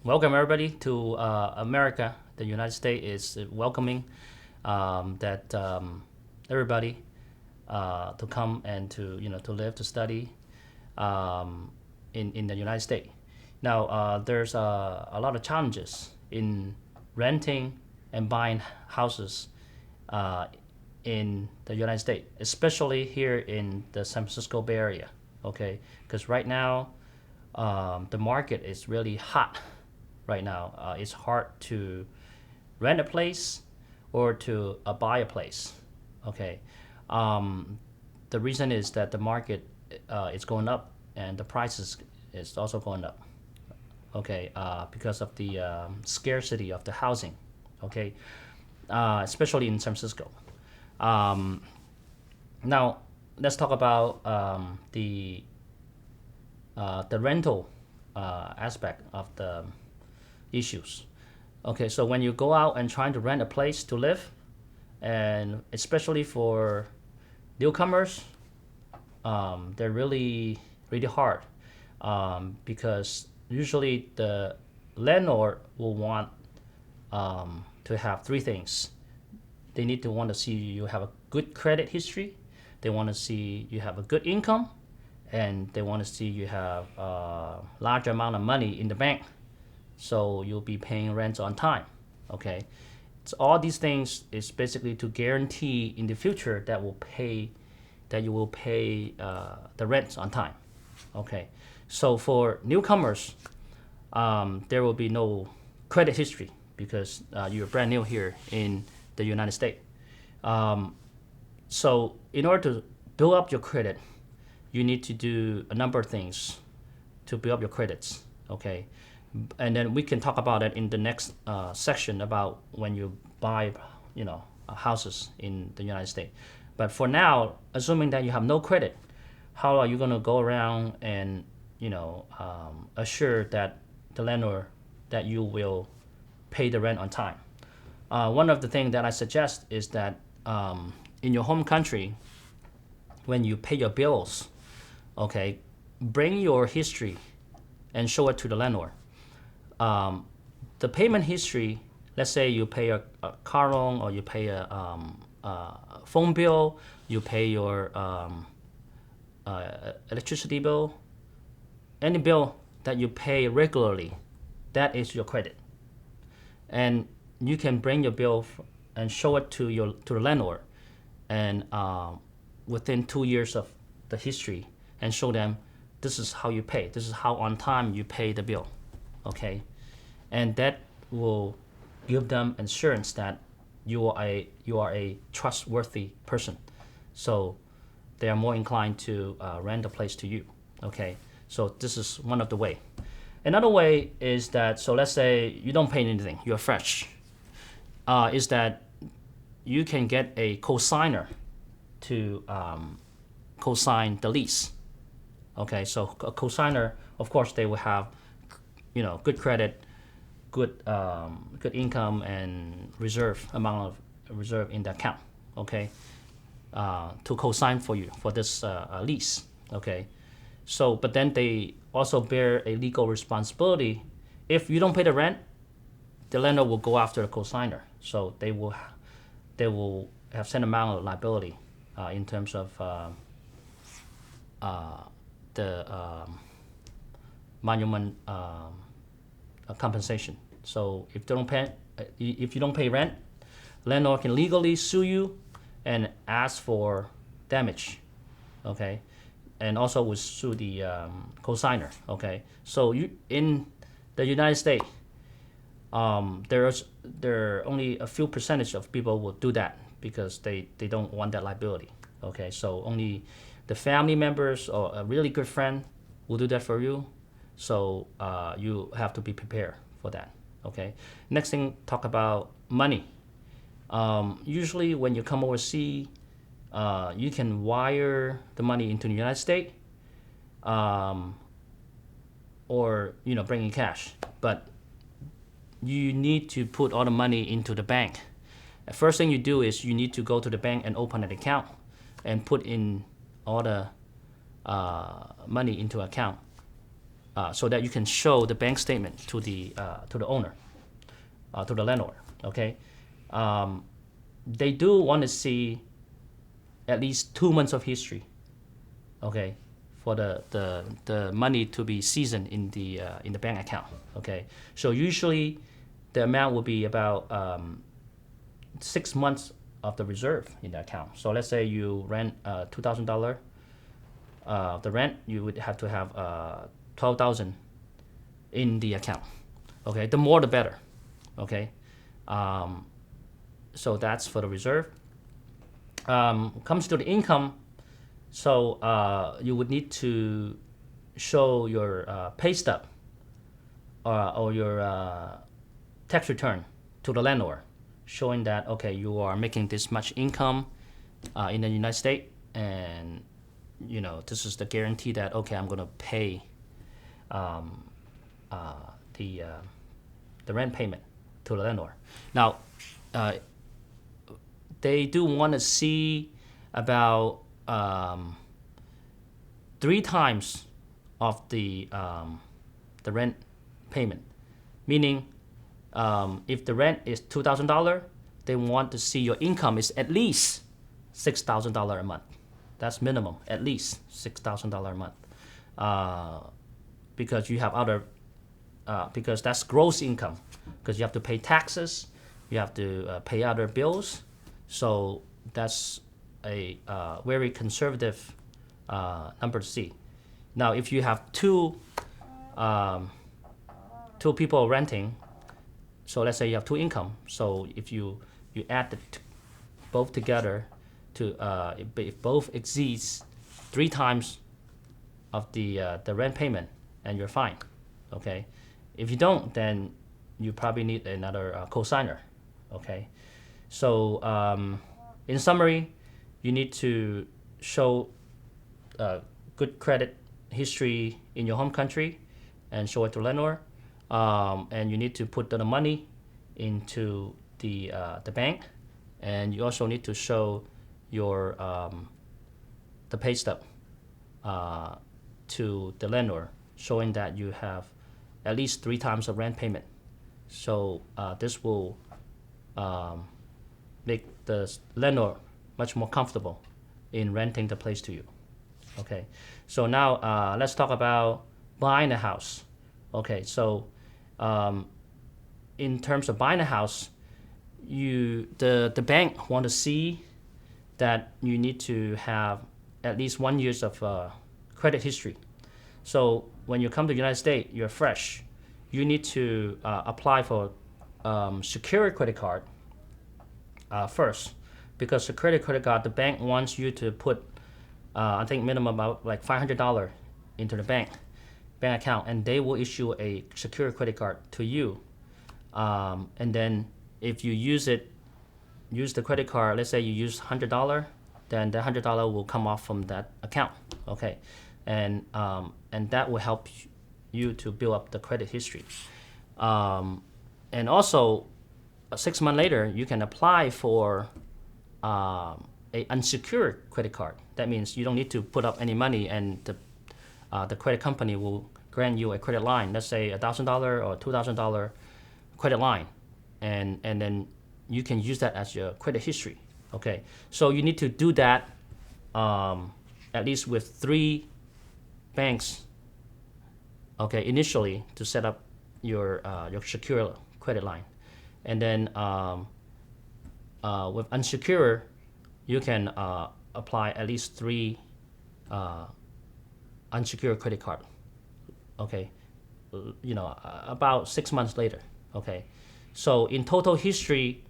welcome everybody to America. The United States is welcoming that everybody to come and to live, to study in the United States. Now there's a lot of challenges in renting and buying houses uh, in the United States, especially here in the San Francisco Bay Area. Okay, because right now the market is really hot. Right now, it's hard to rent a place or to buy a place. Okay, um, the reason is that the market is going up and the prices is also going up. Okay, because of the scarcity of the housing. Okay, especially in San Francisco. Um, Now, let's talk about the rental aspect of the issues. Okay, so when you go out and trying to rent a place to live, and especially for newcomers, they're really hard because usually the landlord will want to have three things. They need to want to see you have a good credit history. They want to see you have a good income, and they want to see you have a large amount of money in the bank, so you'll be paying rent on time. Okay, so all these things is basically to guarantee in the future that you will pay the rent on time. Okay, so for newcomers, there will be no credit history because you're brand new here in the United States. Um, so in order to build up your credit, you need to do a number of things to build up your credits. Okay, and then we can talk about it in the next section about when you buy, houses in the United States. But for now, assuming that you have no credit, how are you going to go around and assure that the landlord that you will pay the rent on time? One of the things that I suggest is that in your home country, when you pay your bills, okay, bring your history and show it to the landlord. Um, the payment history, let's say you pay a car loan or you pay a phone bill, you pay your electricity bill, any bill that you pay regularly, that is your credit. And you can bring your bill and show it to the landlord, and within 2 years of the history, and show them this is how you pay, this is how on time you pay the bill. Okay, and that will give them assurance that you are a trustworthy person, so they are more inclined to rent a place to you. Okay, so this is one of the way. Another way is that, so let's say you don't pay anything, you're fresh, is that you can get a co-signer to co-sign the lease. Okay, so a co-signer, of course, they will have, good credit, good income, and amount of reserve in the account. Okay, to co-sign for you for this lease. Okay, so but then they also bear a legal responsibility. If you don't pay the rent, the landlord will go after the co-signer. So they will have some amount of liability in terms of the monument compensation. So if you don't pay rent, landlord can legally sue you and ask for damage. Okay, and also will sue the co-signer. Okay, so you in the United States, there are only a few percentage of people will do that because they don't want that liability. Okay, so only the family members or a really good friend will do that for you. So you have to be prepared for that. Okay. Next thing, talk about money. Usually when you come overseas, you can wire the money into the United States, um, or bring in cash. But you need to put all the money into the bank. The first thing you do is you need to go to the bank and open an account and put in all the money into account. so that you can show the bank statement to the owner, to the landlord. Okay, they do want to see at least 2 months of history. Okay, for the money to be seasoned in the bank account. Okay, so usually the amount will be about 6 months of the reserve in the account. So let's say you rent $2,000. The rent, you would have to have 12,000 in the account. Okay, the more the better. Okay, so that's for the reserve. Comes to the income, so you would need to show your pay stub or your tax return to the landlord, showing that okay, you are making this much income in the United States, and this is the guarantee that okay, I'm gonna pay the rent payment to the landlord. Now, they do want to see about 3 times of the rent payment, meaning if the rent is $2,000, they want to see your income is at least $6,000 a month. That's minimum, at least $6,000 a month, because you have other, because that's gross income, because you have to pay taxes, you have to pay other bills, so that's a very conservative number to see. Now, if you have two people renting, so let's say you have 2 income, so if you add both together to if both exceeds 3 times of the rent payment, and you're fine. Okay, if you don't, then you probably need another co-signer. Okay, so in summary, you need to show good credit history in your home country and show it to landlord, and you need to put the money into the bank, and you also need to show your the pay stub to the landlord, showing that you have at least 3 times of rent payment. So this will make the landlord much more comfortable in renting the place to you. Okay, so now let's talk about buying a house. Okay, so in terms of buying a house, the bank want to see that you need to have at least 1 year of credit history. So when you come to the United States, you're fresh. You need to apply for secured credit card first, because the credit card, the bank wants you to put I think minimum about like $500 into the bank account, and they will issue a secured credit card to you. And then if you use the credit card, let's say you use $100, then the $100 will come off from that account. Okay, and that will help you to build up the credit history. And also, 6 months later, you can apply for a unsecured credit card. That means you don't need to put up any money, and the credit company will grant you a credit line. Let's say $1,000 or $2,000 credit line, and then you can use that as your credit history. Okay, so you need to do that at least with 3 banks. Okay, initially to set up your secure credit line, and then with unsecured, you can apply at least 3 unsecured credit card. Okay, about 6 months later. Okay, so in total history,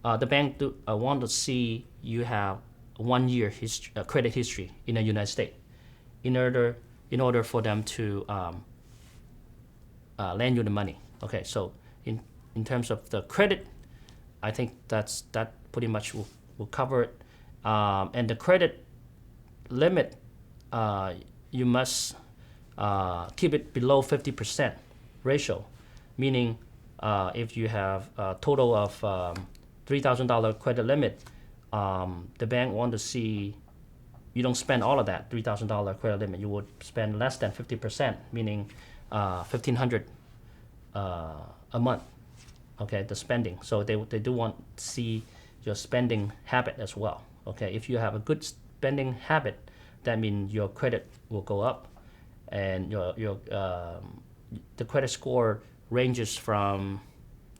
the bank want to see you have 1 year credit history in the United States in order for them to lend you the money. Okay, so in terms of the credit, I think that pretty much will cover it. And the credit limit, you must keep it below 50% ratio, meaning if you have a total of $3,000 credit limit, the bank want to see you don't spend all of that $3,000 credit limit. You would spend less than 50%, meaning $1,500 a month. Okay, the spending. So they do want to see your spending habit as well. Okay, if you have a good spending habit, that means your credit will go up, and your the credit score ranges from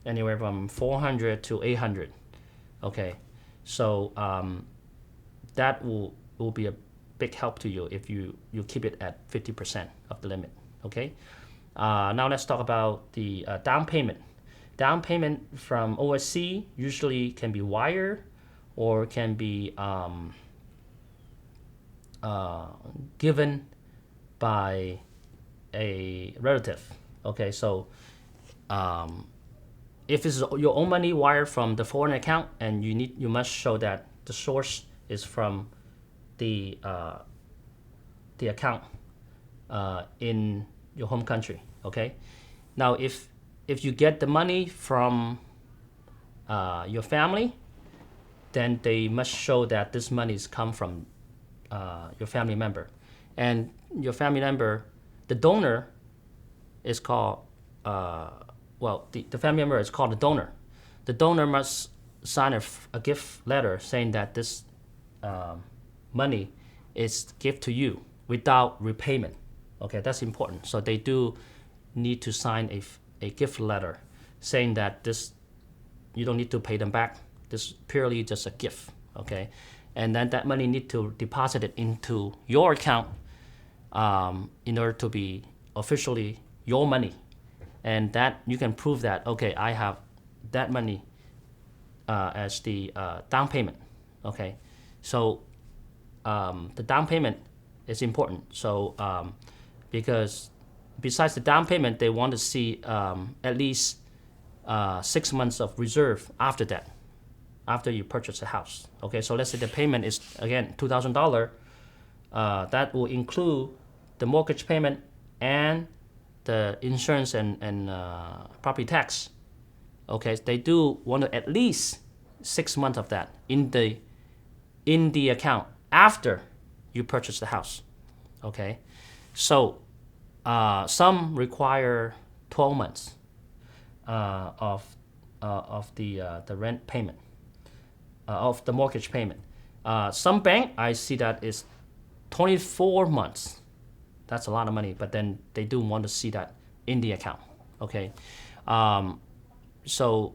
anywhere from 400 to 800. Okay, so that will be a big help to you if you keep it at 50% of the limit. Okay, now let's talk about the down payment. Down payment from OSC usually can be wire or can be given by a relative. Okay, so if it's your own money wired from the foreign account, and you must show that the source is from the account in your home country. Okay, now if you get the money from your family, then they must show that this money has come from your family member, and your family member, the donor, is called the family member is called the donor. The donor must sign a gift letter saying that this money is gift to you without repayment. Okay, that's important. So they do need to sign a gift letter saying that this, you don't need to pay them back. This is purely just a gift. Okay, and then that money need to deposit it into your account in order to be officially your money, and that you can prove that, okay, I have that money as the down payment. Okay, so the down payment is important. So because besides the down payment, they want to see at least 6 months of reserve after that, after you purchase a house. Okay, so let's say the payment is again $2,000. That will include the mortgage payment and the insurance and property tax. Okay, they do want to at least 6 months of that in the account after you purchase the house. Okay, so some require 12 months of the rent payment, of the mortgage payment. Some bank I see that is 24 months. That's a lot of money, but then they do want to see that in the account. Okay, so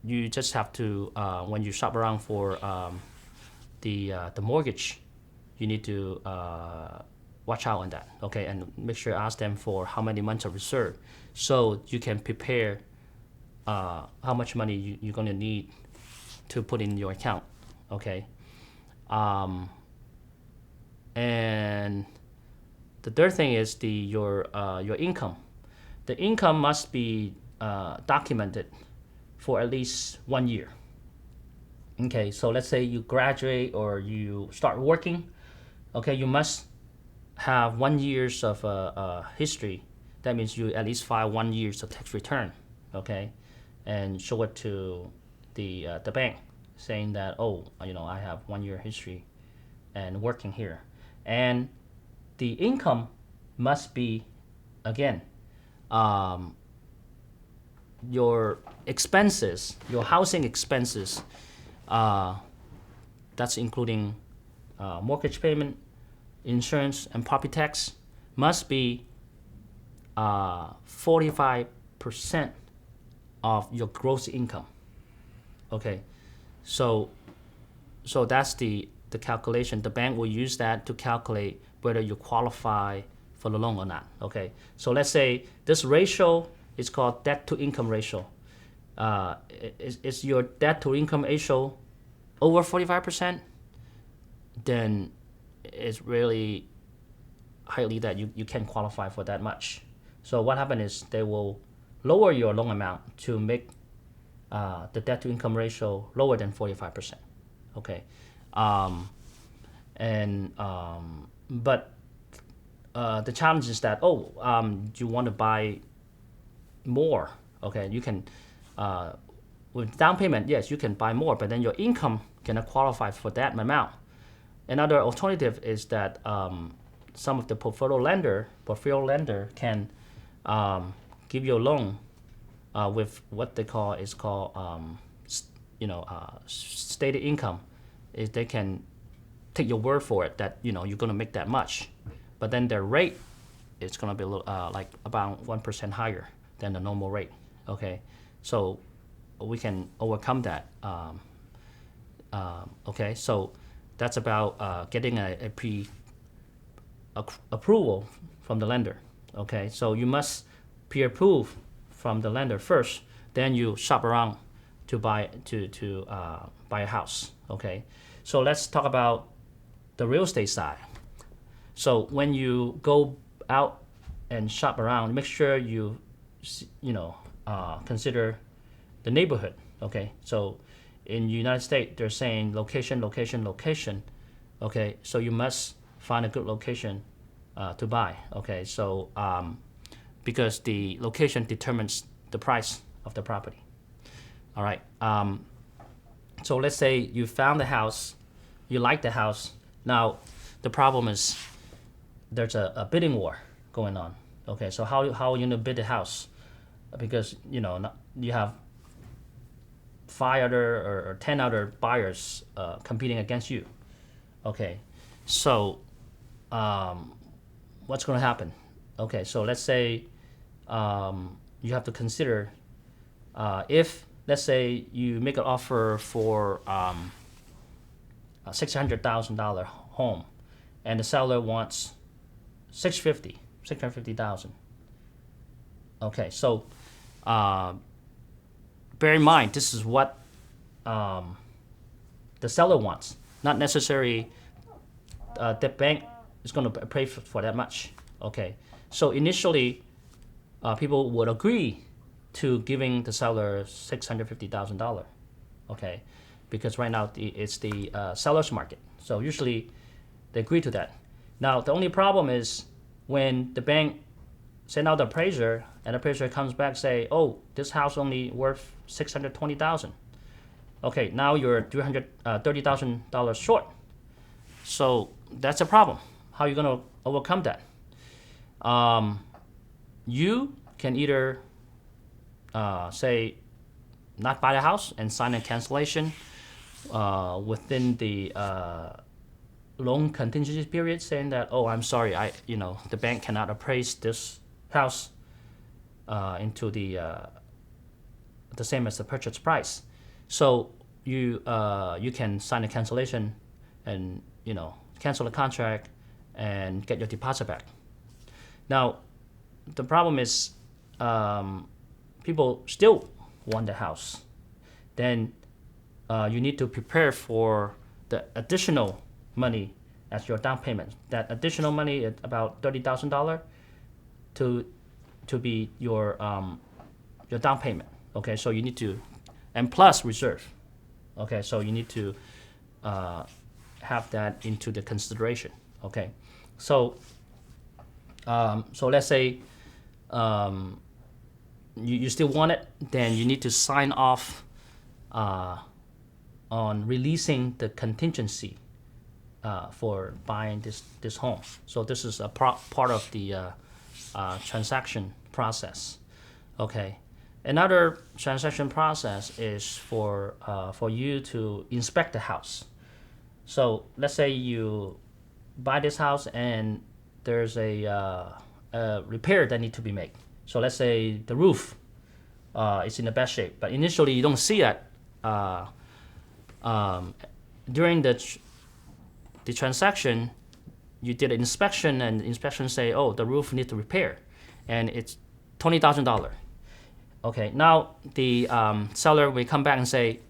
you just have to when you shop around for the mortgage, you need to watch out on that. Okay, and make sure ask them for how many months of reserve, so you can prepare how much money you're going to need to put in your account. Okay, and the third thing is your income. The income must be documented for at least 1 year. Okay, so let's say you graduate or you start working. Okay, you must have 1 years of history. That means you at least file 1 year's of tax return. Okay, and show it to the bank, saying that, oh, I have 1 year history and working here. And the income must be, again, your expenses, your housing expenses, that's including mortgage payment, insurance, and property tax, must be 45% of your gross income. Okay, so that's the calculation. The bank will use that to calculate whether you qualify for the loan or not. Okay, so let's say this ratio is called debt to income ratio. Is your debt to income ratio over 45%? Then it's really highly that you can qualify for that much. So what happens is they will lower your loan amount to make the debt to income ratio lower than 45%. Okay, but the challenge is that you want to buy more. Okay, you can with down payment, yes, you can buy more, but then your income cannot qualify for that amount. Another alternative is that some of the portfolio lender can give you a loan with what they call stated income. Is they can take your word for it that you're going to make that much, but then their rate is going to be a little, like about 1% higher than the normal rate. Okay, so we can overcome that. Okay, so that's about getting a approval from the lender. Okay, so you must pre-approve from the lender first, then you shop around to buy a house. Okay, so let's talk about the real estate side. So when you go out and shop around, make sure you consider the neighborhood. Okay, so in the United States, they're saying location, location, location. Okay, so you must find a good location to buy. Okay, so because the location determines the price of the property. All right. So let's say you found the house, you like the house. Now, the problem is there's a bidding war going on. Okay, so how are you gonna bid the house? Because you have 5 other or 10 other buyers competing against you. Okay, so what's going to happen? Okay, so let's say you have to consider if, let's say, you make an offer for a $600,000 home, and the seller wants $650,000. Okay, so bear in mind, this is what the seller wants, not necessarily the bank is going to pay for that much. Okay, so initially, people would agree to giving the seller $650,000. Okay, because right now it's the seller's market, so usually they agree to that. Now the only problem is when the bank send out the appraiser, and the appraiser comes back say, "Oh, this house only worth $620,000." Okay, now you're $330,000 short. So that's a problem. How are you going to overcome that? You can either say not buy the house and sign a cancellation within the loan contingency period, saying that, "Oh, I'm sorry, the bank cannot appraise this house into the same as the purchase price." So you can sign a cancellation and cancel the contract and get your deposit back. Now, the problem is people still want the house. Then you need to prepare for the additional money as your down payment. That additional money is about $30,000 to be your down payment. Okay, so you need to, and plus reserve. Okay, so you need to have that into the consideration. Okay, so let's say you still want it, then you need to sign off on releasing the contingency for buying this home. So this is a part of the transaction process. Okay, another transaction process is for you to inspect the house. So let's say you buy this house and there's a repair that need to be made. So let's say the roof is in the best shape, but initially you don't see it during the transaction. You did an inspection, and the inspection say, "Oh, the roof needs to repair," and it's $20,000. Okay, now the seller will come back and say,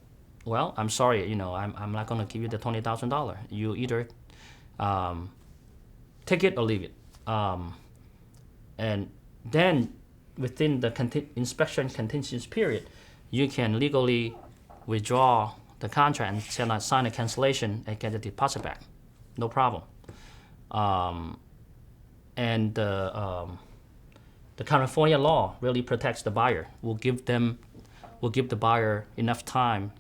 "Well, I'm sorry, I'm not going to give you the $20,000. You either take it or leave it." And then within the inspection contingency period, you can legally withdraw the contract and sign a cancellation and get the deposit back. No problem. And the California law really protects the buyer. Will give the buyer enough time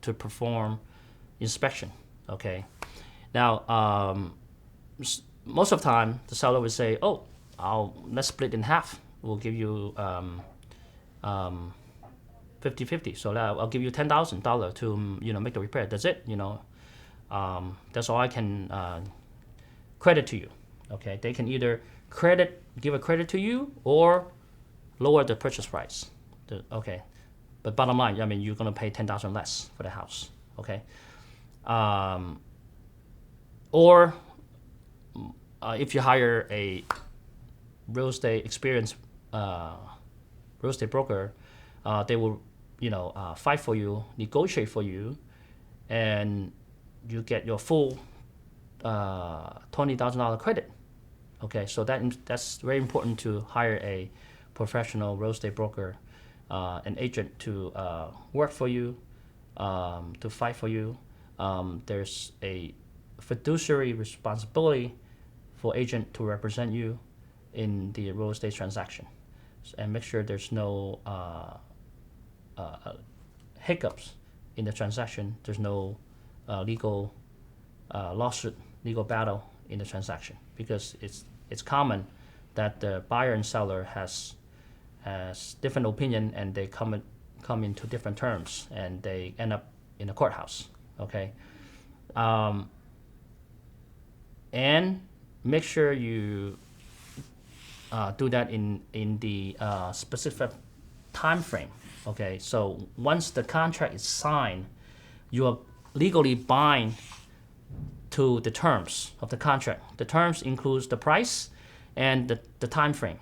to perform inspection. Okay. Now, most of the time, the seller will say, "Oh, let's split in half. will give you 50-50. So that I'll give you $10,000 to make the repair. That's it. That's all I can credit to you. Okay, they can either give a credit to you or lower the purchase price. Okay, but bottom line, I mean, you're gonna pay $10,000 less for the house. Okay, or if you hire a real estate experienced real estate broker, they will fight for you, negotiate for you, and you get your full $20,000 credit. Okay, so that's very important to hire a professional real estate broker, an agent to work for you, to fight for you. There's a fiduciary responsibility for agent to represent you in the real estate transaction, and make sure there's no hiccups in the transaction. There's no legal lawsuit, legal battle in the transaction, because it's common that the buyer and seller has different opinion, and they come into different terms, and they end up in a courthouse. Okay, and make sure you do that in the specific time frame. Okay, so once the contract is signed, you are legally bind to the terms of the contract. The terms includes the price and the time frame.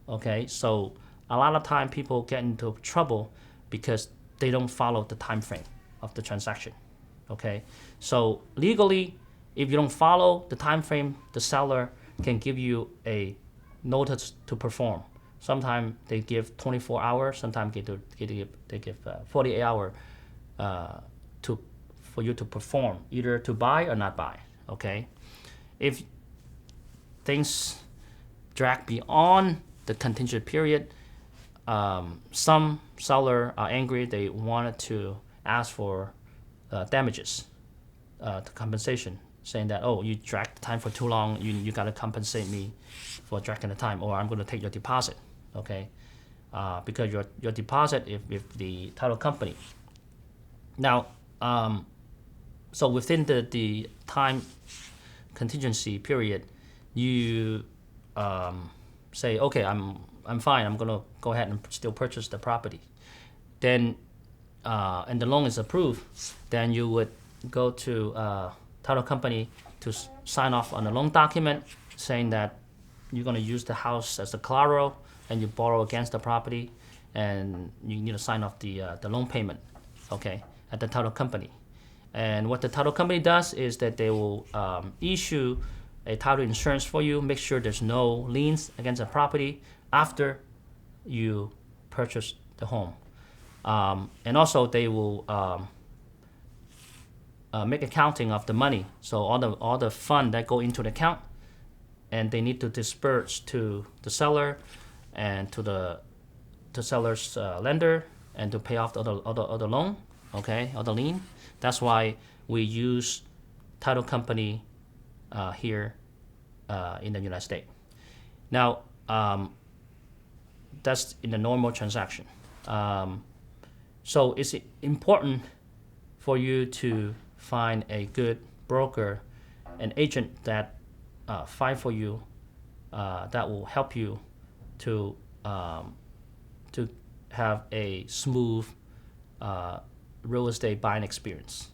Okay, so a lot of time people get into trouble because they don't follow the time frame of the transaction. Okay, so legally, if you don't follow the time frame, the seller can give you a notice to perform. Sometimes they give 24 hours. Sometimes they give 48 hours for you to perform, either to buy or not buy. Okay, if things drag beyond the contingent period, some seller are angry. They wanted to ask for damages, the compensation, saying that, oh, you dragged the time for too long. You got to compensate me for dragging the time, or I'm going to take your deposit. Okay, because your deposit if the title company. Now, so within the time contingency period, you say, okay, I'm fine. I'm gonna go ahead and still purchase the property. Then, and the loan is approved, then you would go to title company to sign off on a loan document saying that you're gonna use the house as a collateral and you borrow against the property, and you need to sign off the loan payment, okay, at the title company. And what the title company does is that they will issue a title insurance for you, make sure there's no liens against the property after you purchase the home. And also they will make accounting of the money. So all the fund that go into the account, and they need to disperse to the seller and to the seller's lender, and to pay off the other loan, okay, other lien. That's why we use title company here in the United States. Now, that's in the normal transaction. So it's important for you to find a good broker, an agent that fight for you, that will help you to have a smooth real estate buying experience.